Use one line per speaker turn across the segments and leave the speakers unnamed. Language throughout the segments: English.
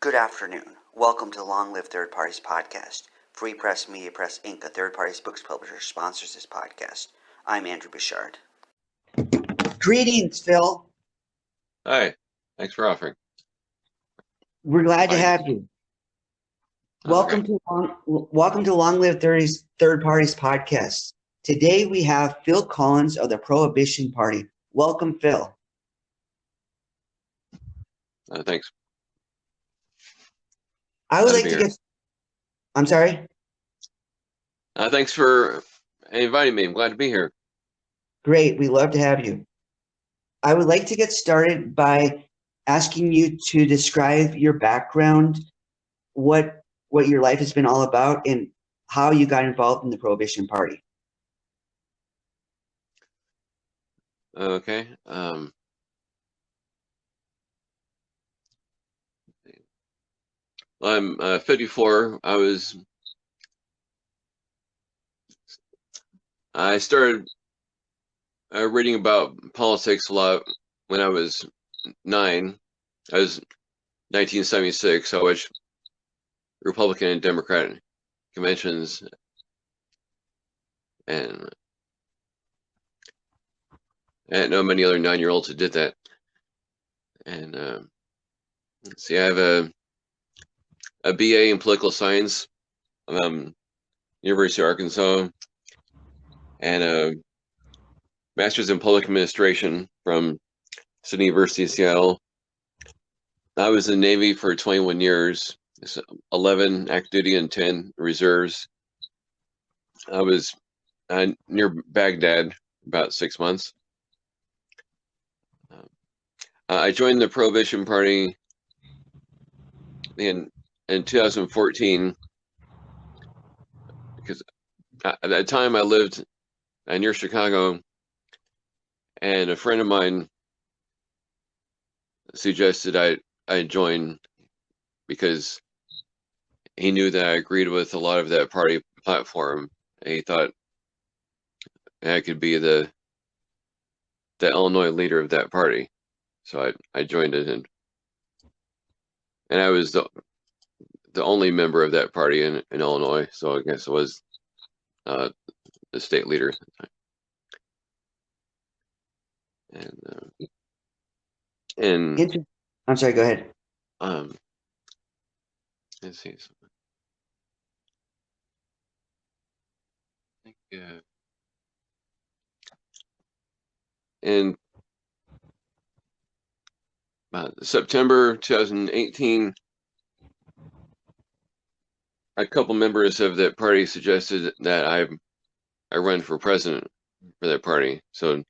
Good afternoon. Welcome to Long Live Third Parties Podcast. Free Press Media Press Inc., a third parties books publisher, sponsors this podcast. I'm Andrew Bouchard. Greetings, Phil.
Hi. Thanks for offering.
We're glad to have you. Welcome to Long Live Third Parties Podcast. Today we have Phil Collins of the Prohibition Party. Welcome, Phil.
Thanks.
I would like to get. I'm sorry?
Thanks for inviting me. I'm glad to be here.
Great. We love to have you. I would like to get started by asking you to describe your background, what your life has been all about, and how you got involved in the Prohibition Party.
Okay. I'm 54. I started reading about politics a lot when I was 9. I was 1976. I watched Republican and Democrat conventions, and I didn't know many other 9-year-olds who did that. And let's see, I have a BA in political science, University of Arkansas, and a master's in public administration from Sydney University of Seattle. I was in the Navy for 21 years, 11 active duty and 10 reserves. I was near Baghdad about 6 months. I joined the Prohibition Party in 2014 because at that time I lived near Chicago, and a friend of mine suggested I join because he knew that I agreed with a lot of that party platform, and he thought I could be the Illinois leader of that party. So I joined it, and I was the only member of that party in Illinois, so I guess it was the state leader. And
I'm sorry, go ahead.
Let's see. I think in September 2018, a couple members of that party suggested that I run for president for that party. So,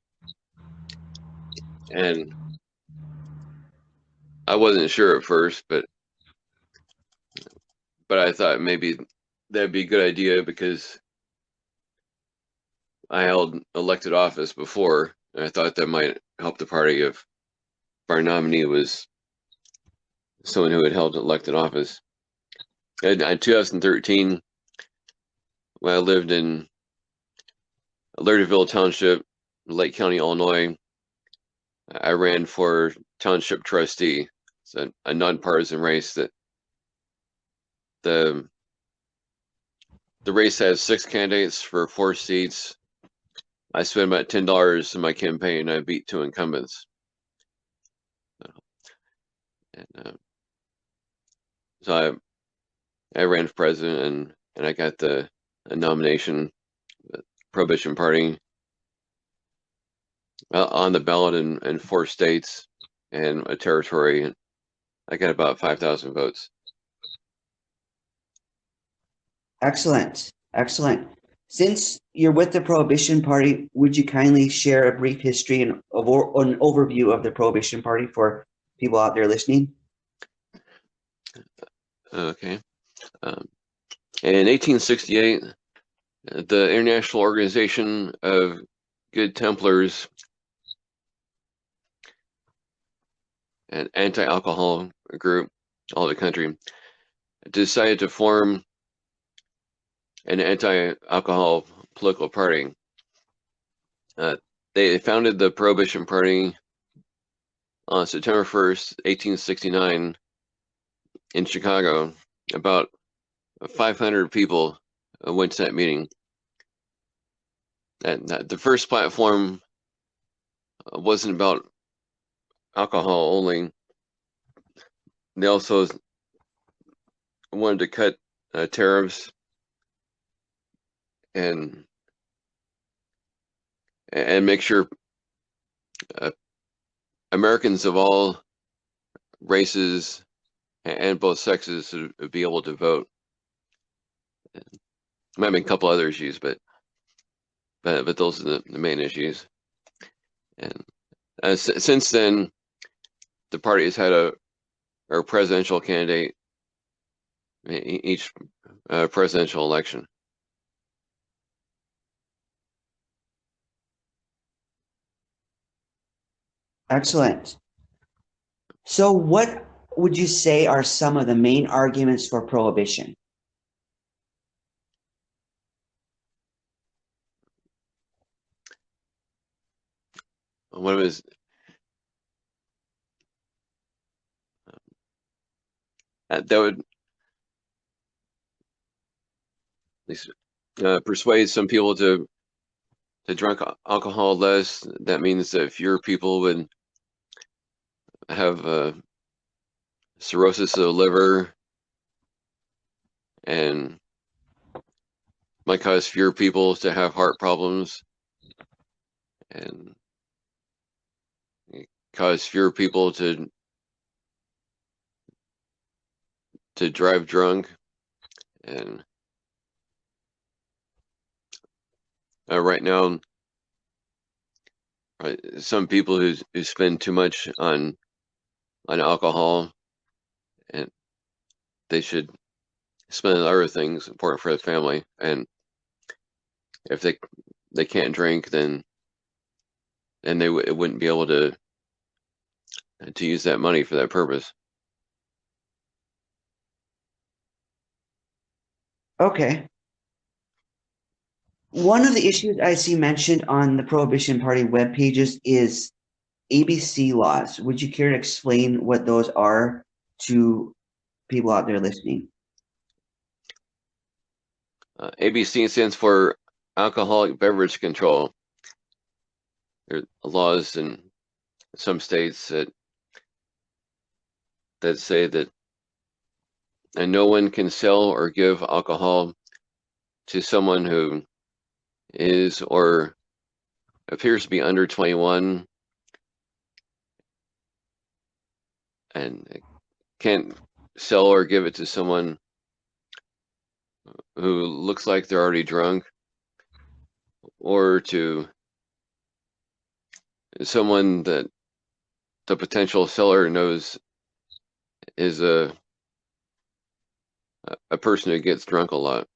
and I wasn't sure at first, but I thought maybe that'd be a good idea because I held elected office before, and I thought that might help the party if our nominee was someone who had held elected office. In 2013, when I lived in Lerderville Township, Lake County, Illinois, I ran for township trustee. It's a nonpartisan race. That the race has 6 candidates for 4 seats. I spent about $10 in my campaign. I beat 2 incumbents. So I ran for president, and I got a nomination, the Prohibition Party, on the ballot in 4 states and a territory. And I got about 5,000 votes.
Excellent. Since you're with the Prohibition Party, would you kindly share a brief history and an overview of the Prohibition Party for people out there listening?
Okay. In 1868, the International Organization of Good Templars, an anti-alcohol group all over the country, decided to form an anti-alcohol political party. They founded the Prohibition Party on September 1st, 1869, in Chicago. About 500 people went to that meeting. And the first platform wasn't about alcohol only. They also wanted to cut tariffs and make sure Americans of all races and both sexes would be able to vote. Might have been a couple other issues, but those are the main issues. And since then, the party has had a presidential candidate each presidential election.
Excellent. So, what would you say are some of the main arguments for prohibition?
One of his that would at least persuade some people to drink alcohol less. That means that fewer people would have cirrhosis of the liver and might cause fewer people to have heart problems and cause fewer people to drive drunk. And right now, some people who spend too much on alcohol, and they should spend on other things important for the family. And if they can't drink, then they wouldn't be able to use that money for that purpose.
Okay. One of the issues I see mentioned on the Prohibition Party web pages is ABC laws. Would you care to explain what those are to people out there listening?
ABC stands for Alcoholic Beverage Control. There are laws in some states that say that no one can sell or give alcohol to someone who is or appears to be under 21 and can't sell or give it to someone who looks like they're already drunk, or to someone that the potential seller knows is a person who gets drunk a lot.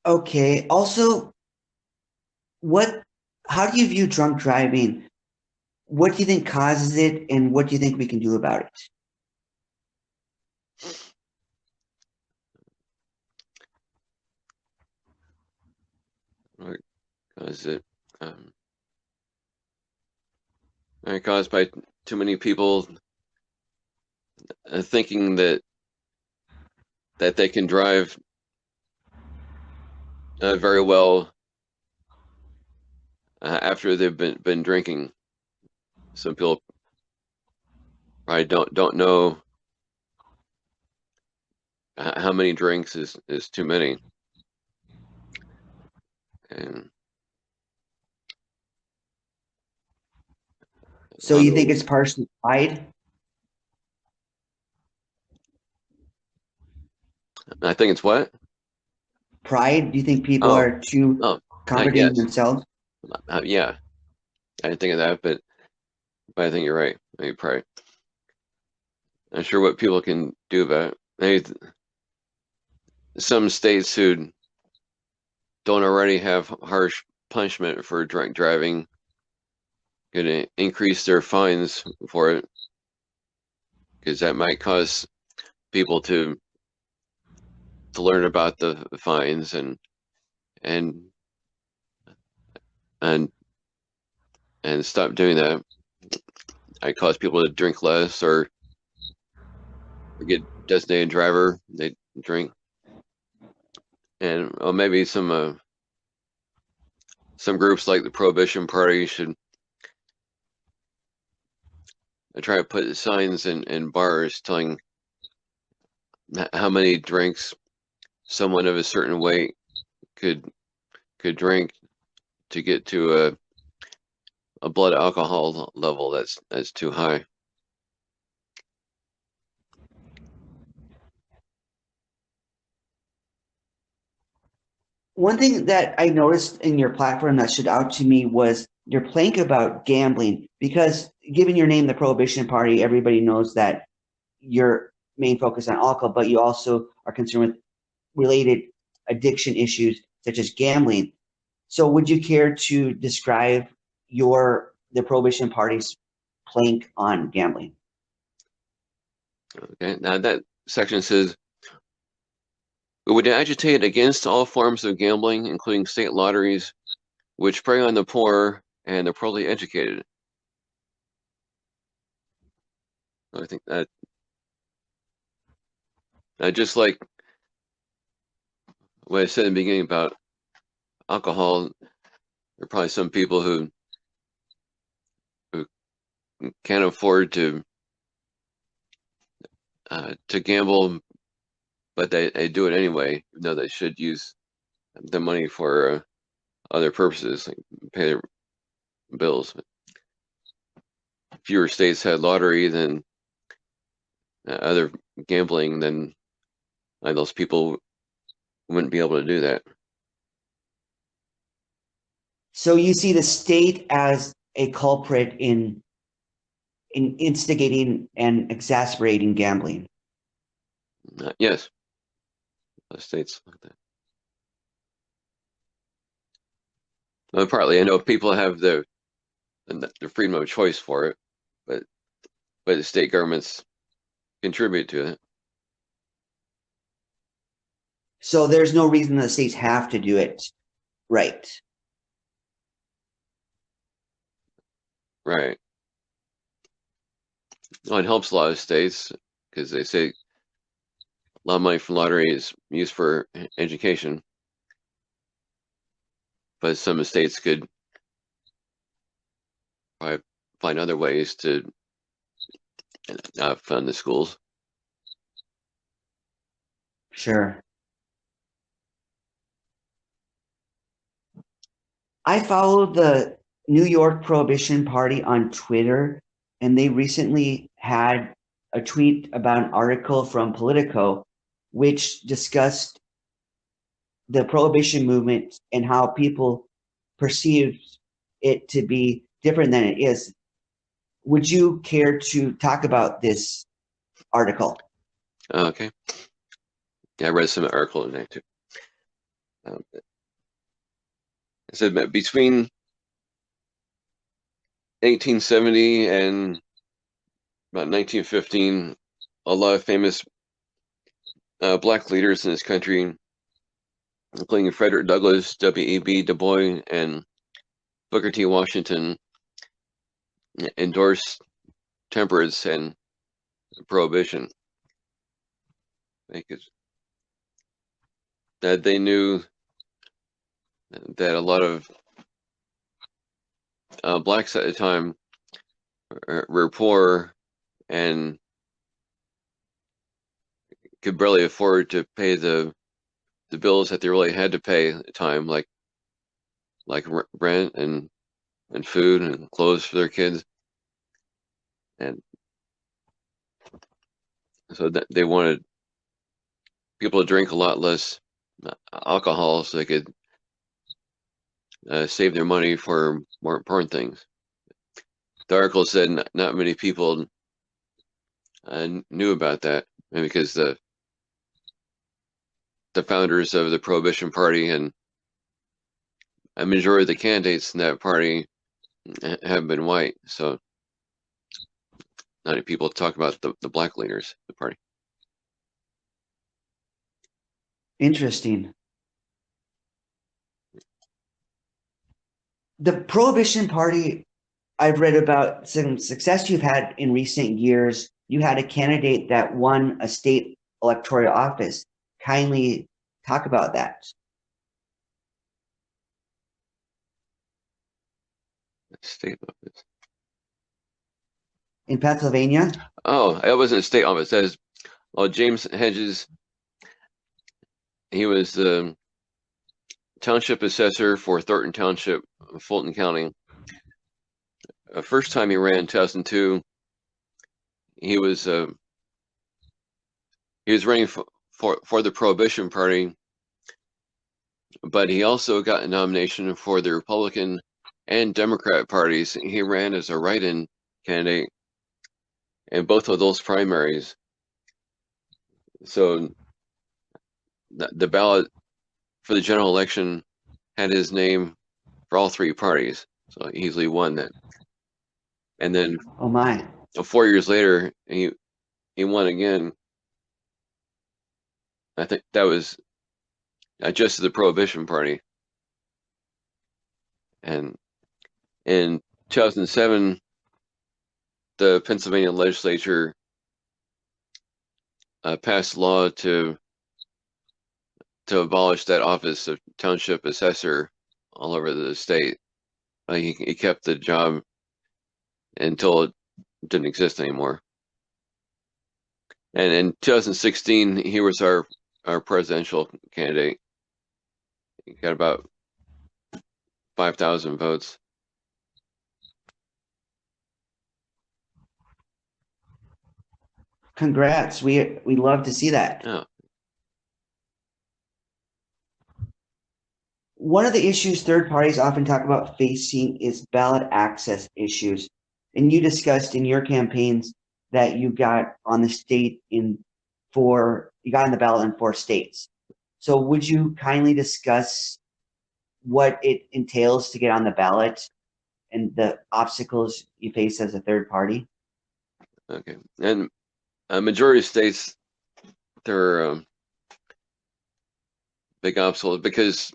Okay. Also, how do you view drunk driving? What do you think causes it, and what do you think we can do about it?
Is it caused by too many people thinking that they can drive very well after they've been drinking. Some people probably don't know how many drinks is too many. And
So you think it's partially pride?
I think it's what?
Pride? Do you think people
Oh,
are too
oh,
confident in
yes.
themselves?
Yeah, I didn't think of that, but I think you're right. Maybe probably. I'm sure what people can do about it. Maybe some states who don't already have harsh punishment for drunk driving going to increase their fines for it, because that might cause people to learn about the fines and and and stop doing that. I cause people to drink less or get designated driver. They drink, and maybe some groups like the Prohibition Party should try to put signs in bars telling how many drinks someone of a certain weight could drink to get to a blood alcohol level that's too high.
One thing that I noticed in your platform that stood out to me was your plank about gambling, because given your name, the Prohibition Party, everybody knows that your main focus on alcohol, but you also are concerned with related addiction issues such as gambling. So would you care to describe the Prohibition Party's plank on gambling?
Okay, now that section says we would agitate against all forms of gambling, including state lotteries, which prey on the poor and the poorly educated. I think that just like what I said in the beginning about alcohol, there are probably some people who can't afford to gamble, but they do it anyway, even though they should use the money for other purposes, like pay their bills. Fewer states had lottery than other gambling, then those people wouldn't be able to do that.
So you see the state as a culprit in instigating and exacerbating gambling.
Yes, states like that. Well, partly, I know people have the freedom of choice for it, but the state governments contribute to it.
So there's no reason the states have to do it, right?
Right. Well, it helps a lot of states because they say a lot of money from lottery is used for education, but some states could probably find other ways to fund the schools.
Sure. I follow the New York Prohibition Party on Twitter, and they recently had a tweet about an article from Politico which discussed the prohibition movement and how people perceive it to be different than it is. Would you care to talk about this article?
Okay. Yeah, I read some article in there too. It said that between 1870 and about 1915, a lot of famous black leaders in this country, including Frederick Douglass, W.E.B. Du Bois, and Booker T. Washington, endorsed temperance and prohibition because that they knew that a lot of blacks at the time were poor and could barely afford to pay the bills that they really had to pay at the time, like rent and food and clothes for their kids, and so that they wanted people to drink a lot less alcohol so they could save their money for more important things. The article said not many people knew about that, because the founders of the Prohibition Party and a majority of the candidates in that party have been white, so not many people talk about the black leaders of the party.
Interesting. The Prohibition Party I've read about some success you've had in recent years. You had a candidate that won a state electoral office. Kindly talk about that.
State office.
In Pennsylvania?
Oh, it wasn't a state office. That is, well, James Hedges. He was the township assessor for Thornton Township, Fulton County. First time he ran in 2002, he was running for the Prohibition Party, but he also got a nomination for the Republican and Democrat parties. He ran as a write-in candidate in both of those primaries. So the ballot for the general election had his name for all three parties. So he easily won that. And then
Oh my.
4 years later, he won again. I think that was just the Prohibition Party. And in 2007, the Pennsylvania legislature passed a law to abolish that office of township assessor all over the state. He kept the job until it didn't exist anymore. And in 2016, he was our presidential candidate. He got about 5,000 votes.
Congrats. We love to see that.
Oh.
One of the issues third parties often talk about facing is ballot access issues. And you discussed in your campaigns that you got on the ballot in 4 states. So would you kindly discuss what it entails to get on the ballot and the obstacles you face as a third party?
Okay. And a majority of states, there are big obstacles because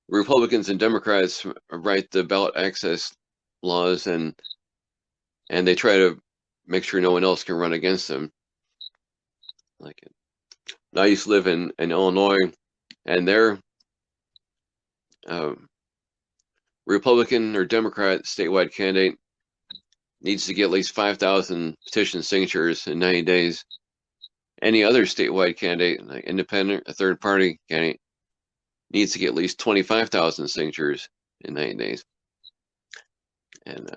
Republicans and Democrats write the ballot access laws, and they try to make sure no one else can run against them. Like, I used to live in Illinois, and their Republican or Democrat statewide candidate needs to get at least 5,000 petition signatures in 90 days. Any other statewide candidate, like independent, a third party candidate, needs to get at least 25,000 signatures in 90 days. And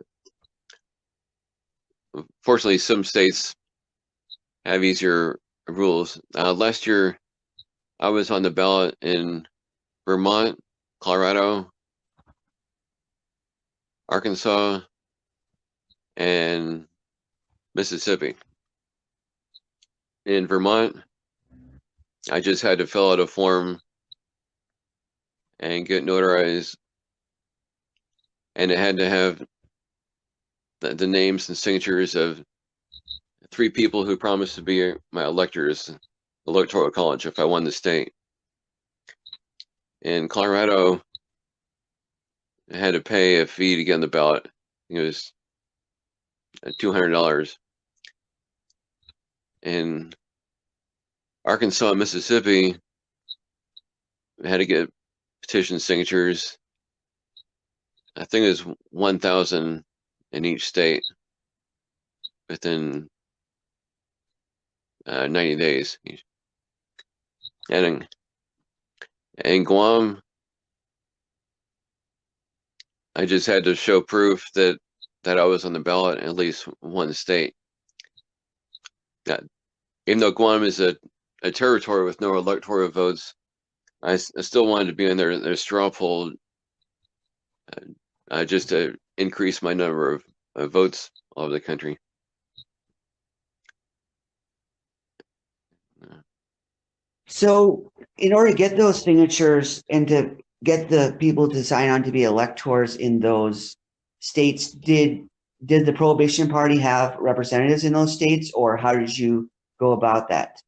fortunately, some states have easier rules. Last year, I was on the ballot in Vermont, Colorado, Arkansas, and Mississippi. In Vermont, I just had to fill out a form and get notarized, and it had to have the names and signatures of 3 people who promised to be my electors, electoral college, if I won the state. In Colorado, I had to pay a fee to get on the ballot. It was $200. In Arkansas and Mississippi, I had to get petition signatures. I think it was 1,000 in each state within 90 days. And in Guam, I just had to show proof that I was on the ballot in at least one state. Even though Guam is a territory with no electoral votes, I still wanted to be in their straw poll just to increase my number of votes all over the country.
So in order to get those signatures and to get the people to sign on to be electors in those states, did the Prohibition Party have representatives in those states, or how did you go about that?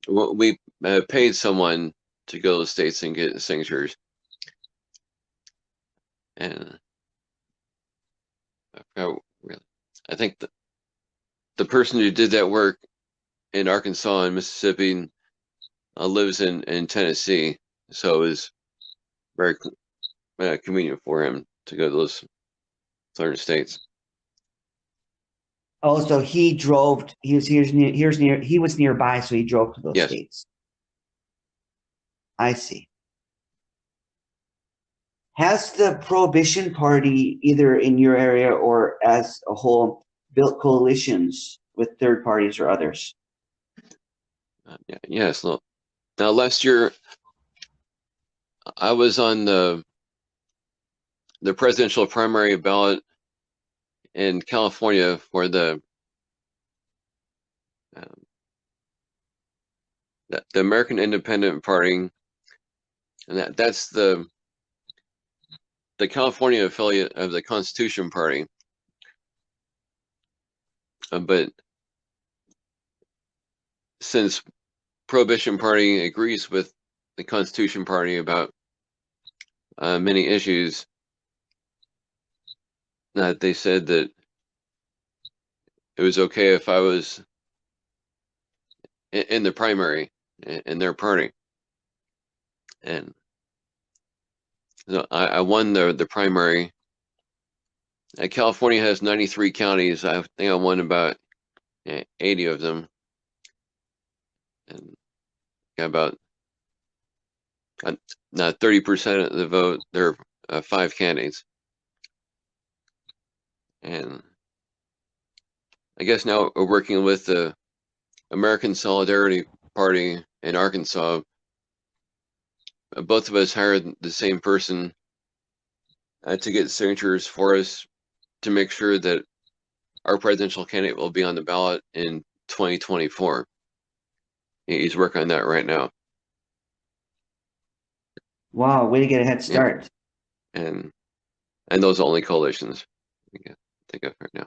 Well, we paid someone to go to the states and get signatures. And I think the person who did that work in Arkansas and Mississippi lives in Tennessee, so it was very convenient for him to go to those southern states.
Oh, so he drove. He was nearby, so he drove to those
Yes,
states. I see. Has the Prohibition Party, either in your area or as a whole, built coalitions with third parties or others?
yes. Now, last year I was on the presidential primary ballot in California for um, the American Independent Party, and that's the California affiliate of the Constitution Party. But since Prohibition Party agrees with the Constitution Party about many issues, that they said that it was okay if I was in the primary in their party, and so I won the primary. California has 93 counties. I think I won about 80 of them, and got about 30% of the vote. There are 5 candidates, and I guess now we're working with the American Solidarity Party in Arkansas. Both of us hired the same person to get signatures for us to make sure that our presidential candidate will be on the ballot in 2024. He's working on that right now.
Wow, way to get a head
Yeah,
start.
and those are only coalitions I can think of right now.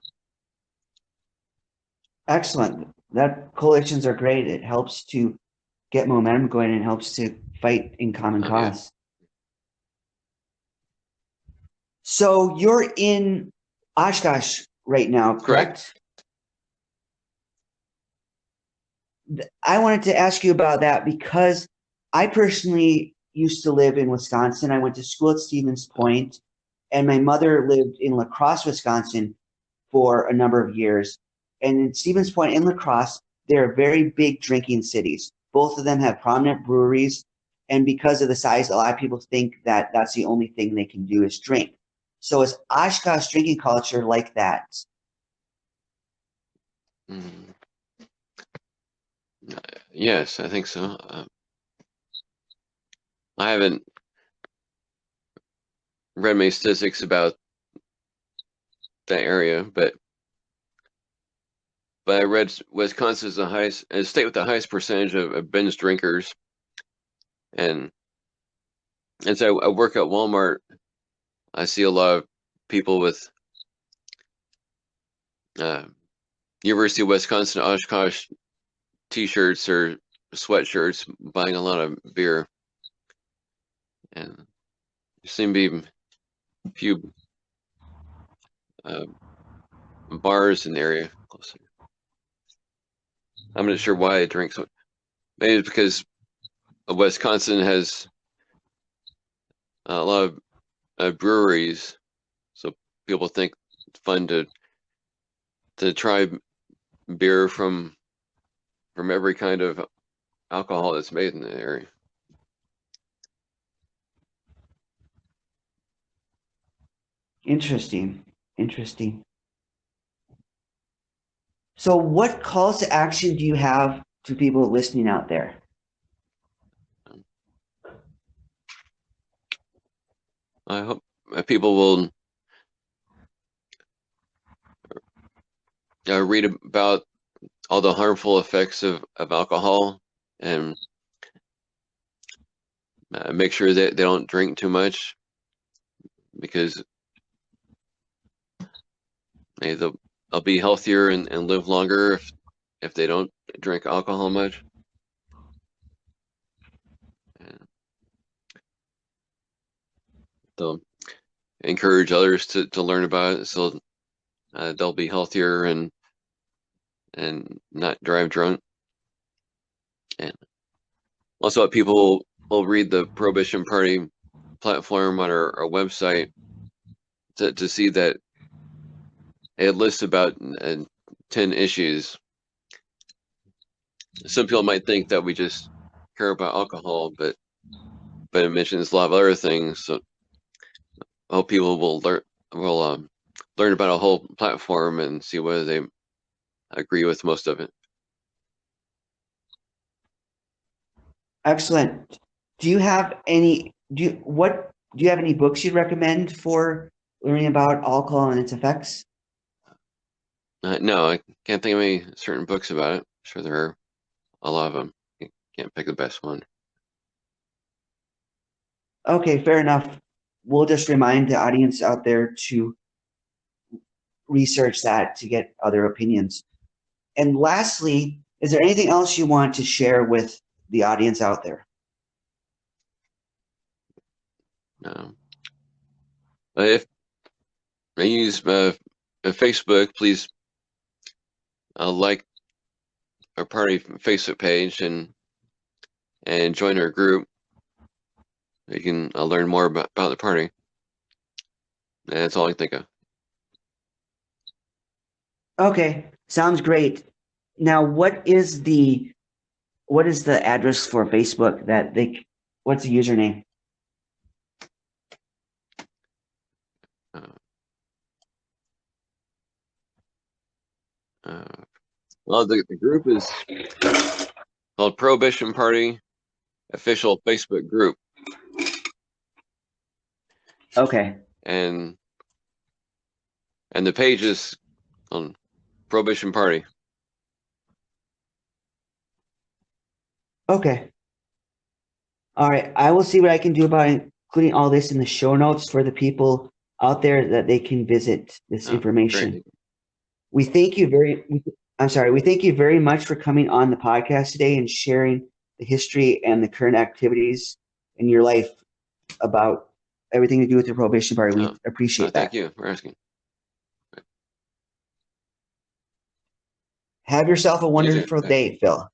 Excellent. That coalitions are great. It helps to get momentum going and helps to fight in common
Yeah,
cause. So you're in Oshkosh right now,
correct.
correct? I wanted to ask you about that because I personally used to live in Wisconsin. I went to school at Stevens Point, and my mother lived in La Crosse, Wisconsin for a number of years. And in Stevens Point and La Crosse, they're very big drinking cities. Both of them have prominent breweries. And because of the size, a lot of people think that that's the only thing they can do is drink. So is Oshkosh drinking culture like that?
Mm. Yes, I think so. I haven't read many statistics about that area, but I read Wisconsin is the highest a state with the highest percentage of binge drinkers, and so I work at Walmart. I see a lot of people with uh, University of Wisconsin Oshkosh T-shirts or sweatshirts, buying a lot of beer, and there seem to be a few uh, bars in the area closer. I'm not sure why I drink so. Maybe it's because Wisconsin has a lot of breweries, so people think it's fun to try beer from every kind of alcohol that's made in the area.
Interesting. Interesting. So, what calls to action do you have to people listening out there?
I hope people will read about all the harmful effects of alcohol and make sure that they don't drink too much, because they'll be healthier and live longer if they don't drink alcohol much. And they'll encourage others to learn about it, so they'll be healthier and not drive drunk. And also, people will read the Prohibition Party platform on our website to see that it lists about 10 issues. Some people might think that we just care about alcohol, but it mentions a lot of other things. So I hope people will learn about a whole platform and see whether they agree with most of it.
Excellent. Do you have any books you'd recommend for learning about alcohol and its effects?
No, I can't think of any certain books about it. I'm sure there are a lot of them. Can't pick the best one.
Okay, fair enough. We'll just remind the audience out there to research that to get other opinions. And lastly, is there anything else you want to share with the audience out there?
No. If I use Facebook, please like our party Facebook page and join our group. You can learn more about the party. And that's all I can think of.
Okay, sounds great. Now, what is the address for Facebook that what's the username?
Well, the group is called Prohibition Party Official Facebook Group.
Okay.
And the page is on Prohibition Party.
Okay. All right. I will see what I can do about including all this in the show notes for the people out there that they can visit this information.
Great.
We thank you very much for coming on the podcast today and sharing the history and the current activities in your life about everything to do with the Prohibition Party. We appreciate that.
Thank you for asking.
Have yourself a wonderful day, Phil.